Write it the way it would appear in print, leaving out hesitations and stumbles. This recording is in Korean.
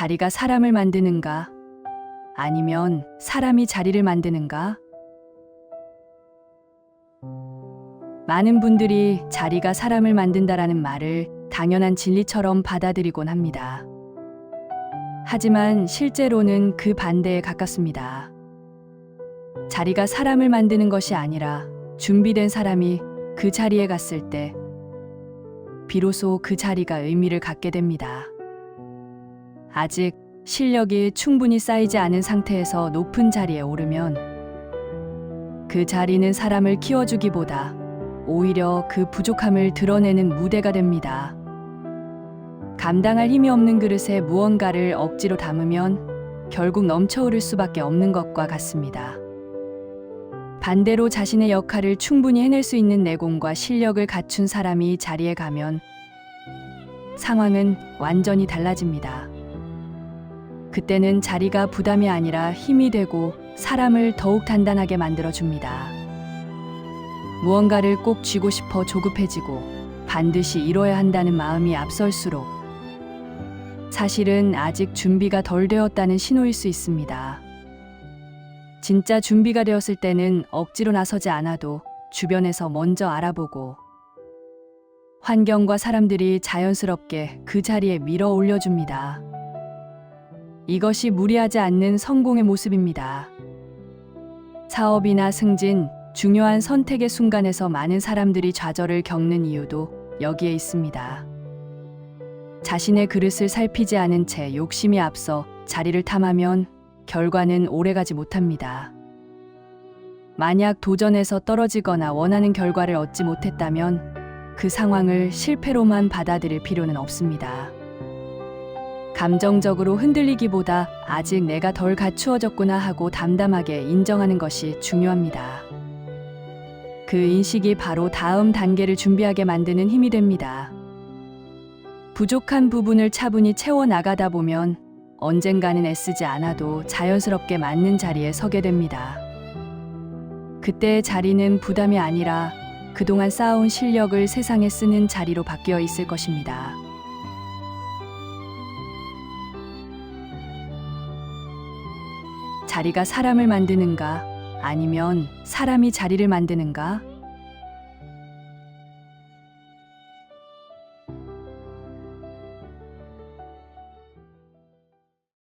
자리가 사람을 만드는가? 아니면 사람이 자리를 만드는가? 많은 분들이 자리가 사람을 만든다라는 말을 당연한 진리처럼 받아들이곤 합니다. 하지만 실제로는 그 반대에 가깝습니다. 자리가 사람을 만드는 것이 아니라 준비된 사람이 그 자리에 갔을 때 비로소 그 자리가 의미를 갖게 됩니다. 아직 실력이 충분히 쌓이지 않은 상태에서 높은 자리에 오르면 그 자리는 사람을 키워주기보다 오히려 그 부족함을 드러내는 무대가 됩니다. 감당할 힘이 없는 그릇에 무언가를 억지로 담으면 결국 넘쳐흐를 수밖에 없는 것과 같습니다. 반대로 자신의 역할을 충분히 해낼 수 있는 내공과 실력을 갖춘 사람이 자리에 가면 상황은 완전히 달라집니다. 그때는 자리가 부담이 아니라 힘이 되고 사람을 더욱 단단하게 만들어줍니다. 무언가를 꼭 쥐고 싶어 조급해지고 반드시 이뤄야 한다는 마음이 앞설수록 사실은 아직 준비가 덜 되었다는 신호일 수 있습니다. 진짜 준비가 되었을 때는 억지로 나서지 않아도 주변에서 먼저 알아보고 환경과 사람들이 자연스럽게 그 자리에 밀어 올려줍니다. 이것이 무리하지 않는 성공의 모습입니다. 사업이나 승진, 중요한 선택의 순간에서 많은 사람들이 좌절을 겪는 이유도 여기에 있습니다. 자신의 그릇을 살피지 않은 채 욕심이 앞서 자리를 탐하면 결과는 오래가지 못합니다. 만약 도전에서 떨어지거나 원하는 결과를 얻지 못했다면 그 상황을 실패로만 받아들일 필요는 없습니다. 감정적으로 흔들리기보다 아직 내가 덜 갖추어졌구나 하고 담담하게 인정하는 것이 중요합니다. 그 인식이 바로 다음 단계를 준비하게 만드는 힘이 됩니다. 부족한 부분을 차분히 채워나가다 보면 언젠가는 애쓰지 않아도 자연스럽게 맞는 자리에 서게 됩니다. 그때의 자리는 부담이 아니라 그동안 쌓아온 실력을 세상에 쓰는 자리로 바뀌어 있을 것입니다. 자리가 사람을 만드는가? 아니면 사람이 자리를 만드는가?